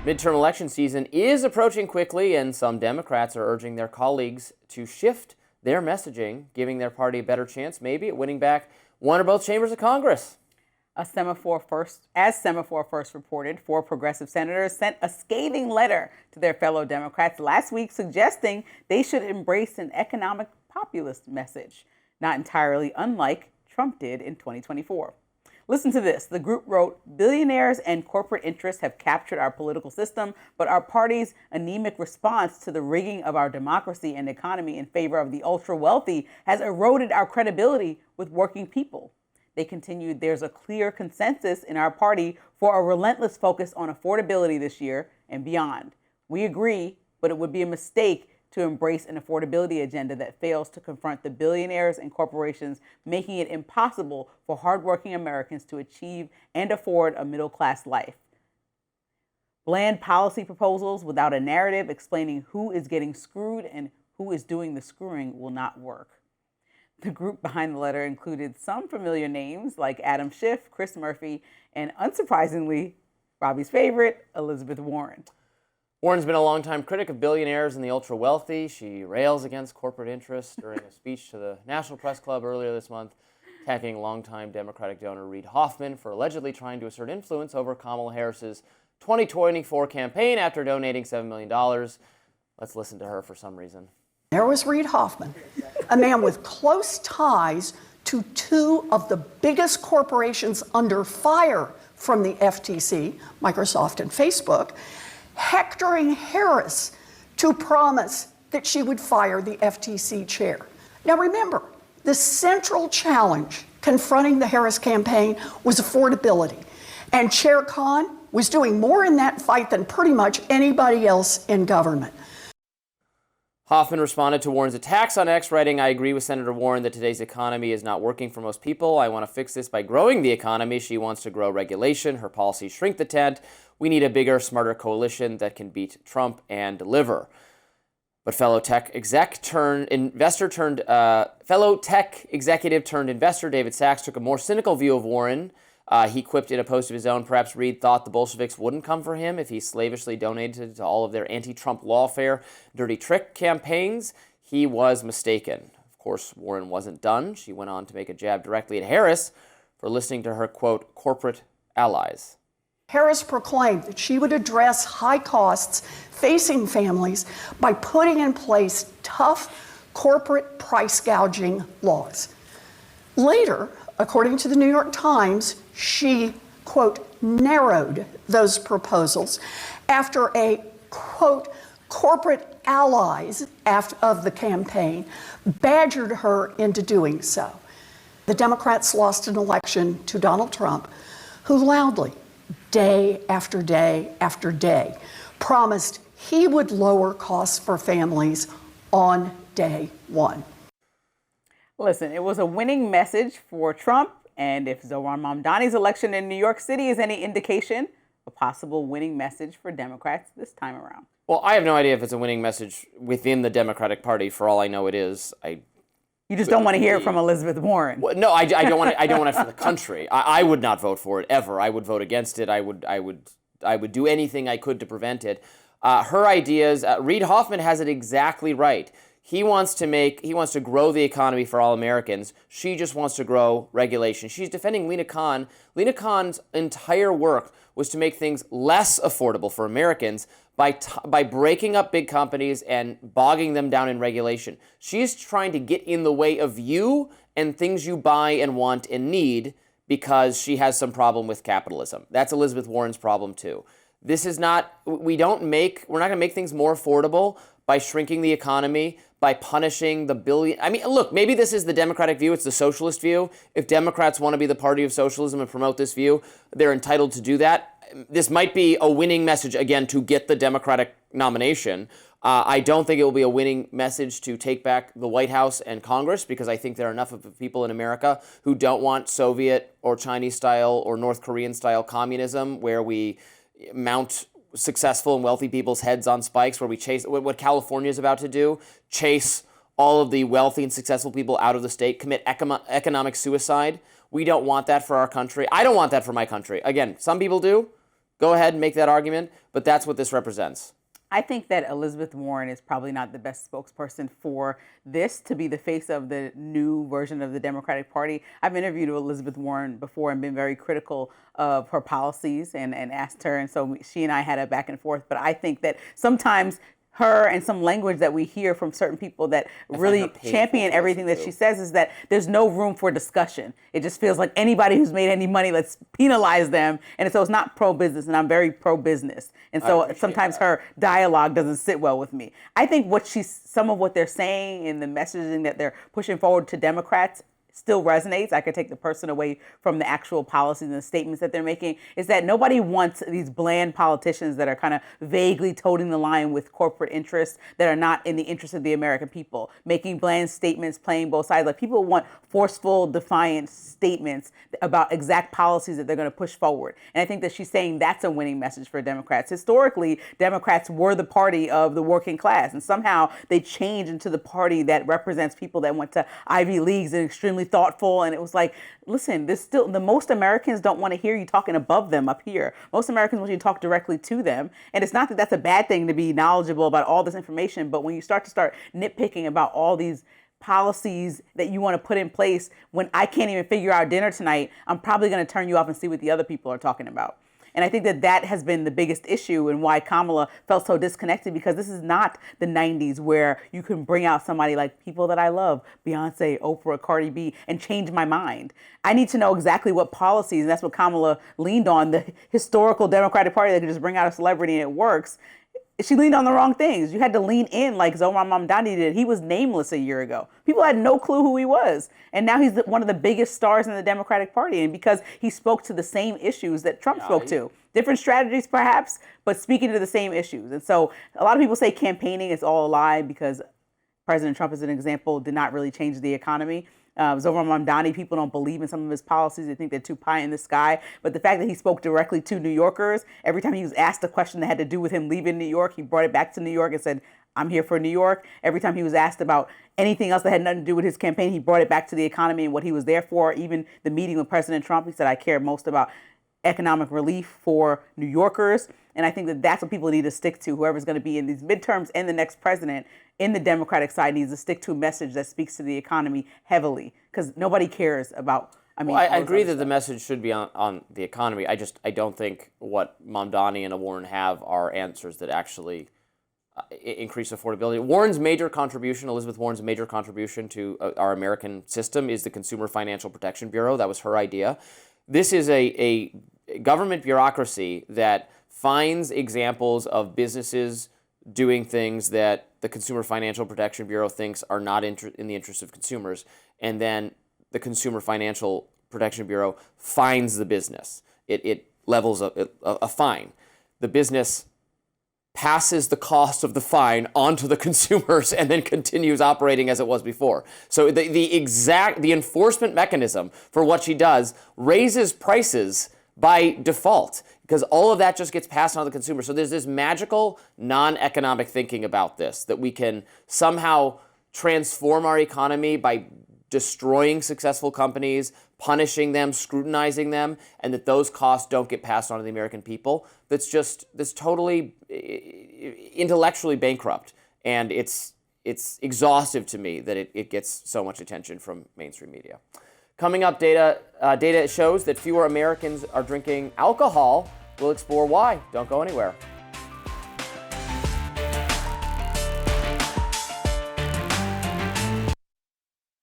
Midterm election season is approaching quickly, and some Democrats are urging their colleagues to shift their messaging, giving their party a better chance, maybe, at winning back one or both chambers of Congress. As Semaphore First reported, 4 progressive senators sent a scathing letter to their fellow Democrats last week suggesting they should embrace an economic populist message, not entirely unlike Trump did in 2024. Listen to this. The group wrote, "Billionaires and corporate interests have captured our political system, but our party's anemic response to the rigging of our democracy and economy in favor of the ultra-wealthy has eroded our credibility with working people." They continued, "There's a clear consensus in our party for a relentless focus on affordability this year and beyond. We agree, but it would be a mistake to embrace an affordability agenda that fails to confront the billionaires and corporations, making it impossible for hardworking Americans to achieve and afford a middle-class life. Bland policy proposals without a narrative explaining who is getting screwed and who is doing the screwing will not work." The group behind the letter included some familiar names like Adam Schiff, Chris Murphy, and unsurprisingly, Robby's favorite, Elizabeth Warren. Warren's been a longtime critic of billionaires and the ultra-wealthy. She rails against corporate interests during a speech to the National Press Club earlier this month, attacking longtime Democratic donor Reid Hoffman for allegedly trying to assert influence over Kamala Harris's 2024 campaign after donating $7 million. Let's listen to her for some reason. There was Reid Hoffman, a man with close ties to 2 of the biggest corporations under fire from the FTC, Microsoft and Facebook, hectoring Harris to promise that she would fire the FTC chair. Now remember, the central challenge confronting the Harris campaign was affordability. And Chair Khan was doing more in that fight than pretty much anybody else in government. Hoffman responded to Warren's attacks on X, writing, "I agree with Senator Warren that today's economy is not working for most people. I want to fix this by growing the economy. She wants to grow regulation. Her policies shrink the tent. We need a bigger, smarter coalition that can beat Trump and deliver." But fellow tech executive turned investor David Sachs took a more cynical view of Warren. He quipped in a post of his own, perhaps Reid thought the Bolsheviks wouldn't come for him if he slavishly donated to all of their anti-Trump lawfare dirty trick campaigns. He was mistaken. Of course, Warren wasn't done. She went on to make a jab directly at Harris for listening to her, quote, corporate allies. Harris proclaimed that she would address high costs facing families by putting in place tough corporate price gouging laws. Later, according to the New York Times, she, quote, narrowed those proposals after a, quote, corporate allies of the campaign badgered her into doing so. The Democrats lost an election to Donald Trump, who loudly, day after day after day, promised he would lower costs for families on day one. Listen, it was a winning message for Trump, and if Zohran Mamdani's election in New York City is any indication, a possible winning message for Democrats this time around. Well, I have no idea if it's a winning message within the Democratic Party. For all I know, it is. You just don't want to hear it from Elizabeth Warren. Well, no, I don't want it. I don't want it for the country. I would not vote for it ever. I would vote against it. I would do anything I could to prevent it. Her ideas. Reid Hoffman has it exactly right. He wants to grow the economy for all Americans. She just wants to grow regulation. She's defending Lina Khan. Lina Khan's entire work was to make things less affordable for Americans by breaking up big companies and bogging them down in regulation. She's trying to get in the way of you and things you buy and want and need because she has some problem with capitalism. That's Elizabeth Warren's problem too. This is not, we're not going to make things more affordable by shrinking the economy, by punishing the billion. I mean, look, maybe this is the Democratic view. It's the socialist view. If Democrats want to be the party of socialism and promote this view, they're entitled to do that. This might be a winning message, again, to get the Democratic nomination. I don't think it will be a winning message to take back the White House and Congress, because I think there are enough of people in America who don't want Soviet or Chinese-style or North Korean-style communism where we mount successful and wealthy people's heads on spikes, where we chase what California is about to do, chase all of the wealthy and successful people out of the state, commit economic suicide. We don't want that for our country. I don't want that for my country. Again, some people do. Go ahead and make that argument, but that's what this represents. I think that Elizabeth Warren is probably not the best spokesperson for this to be the face of the new version of the Democratic Party. I've interviewed Elizabeth Warren before and been very critical of her policies and asked her. And so she and I had a back and forth. But I think that sometimes her and some language that we hear from certain people that really champion everything that she says is that there's no room for discussion. It just feels like anybody who's made any money, let's penalize them. And so it's not pro-business, and I'm very pro-business. And so sometimes her dialogue doesn't sit well with me. I think some of what they're saying and the messaging that they're pushing forward to Democrats still resonates. I could take the person away from the actual policies and the statements that they're making, is that nobody wants these bland politicians that are kind of vaguely toting the line with corporate interests that are not in the interest of the American people, making bland statements, playing both sides. Like, people want forceful, defiant statements about exact policies that they're going to push forward. And I think that she's saying that's a winning message for Democrats. Historically, Democrats were the party of the working class, and somehow they changed into the party that represents people that went to Ivy Leagues and extremely thoughtful. And it was like, listen, the most Americans don't want to hear you talking above them up here. Most Americans want you to talk directly to them. And it's not that that's a bad thing to be knowledgeable about all this information, but when you start nitpicking about all these policies that you want to put in place when I can't even figure out dinner tonight, I'm probably going to turn you off and see what the other people are talking about. And I think that has been the biggest issue and why Kamala felt so disconnected, because this is not the 90s where you can bring out somebody like people that I love, Beyonce, Oprah, Cardi B, and change my mind. I need to know exactly what policies, and that's what Kamala leaned on, the historical Democratic Party that could just bring out a celebrity and it works. She leaned on the wrong things. You had to lean in like Zohran Mamdani did. He was nameless a year ago. People had no clue who he was. And now he's one of the biggest stars in the Democratic Party. And because he spoke to the same issues that Trump spoke to. Different strategies perhaps, but speaking to the same issues. And so a lot of people say campaigning is all a lie because President Trump, as an example, did not really change the economy. Zohran Mamdani, people don't believe in some of his policies. They think they're too pie in the sky. But the fact that he spoke directly to New Yorkers, every time he was asked a question that had to do with him leaving New York, he brought it back to New York and said, I'm here for New York. Every time he was asked about anything else that had nothing to do with his campaign, he brought it back to the economy and what he was there for. Even the meeting with President Trump, he said, I care most about economic relief for New Yorkers. And I think that that's what people need to stick to. Whoever's going to be in these midterms and the next president in the Democratic side needs to stick to a message that speaks to the economy heavily, because nobody cares about. I agree that the message should be on the economy. I don't think what Mamdani and Warren have are answers that actually increase affordability. Elizabeth Warren's major contribution to our American system is the Consumer Financial Protection Bureau. That was her idea. This is a government bureaucracy that finds examples of businesses doing things that the Consumer Financial Protection Bureau thinks are not in the interest of consumers, and then the Consumer Financial Protection Bureau fines the business. It levels a fine. The business passes the cost of the fine onto the consumers and then continues operating as it was before. So the enforcement mechanism for what she does raises prices by default, because all of that just gets passed on to the consumer. So there's this magical non-economic thinking about this, that we can somehow transform our economy by destroying successful companies, punishing them, scrutinizing them, and that those costs don't get passed on to the American people. That's totally intellectually bankrupt. And it's exhaustive to me that it gets so much attention from mainstream media. Coming up, data shows that fewer Americans are drinking alcohol. We'll explore why. Don't go anywhere.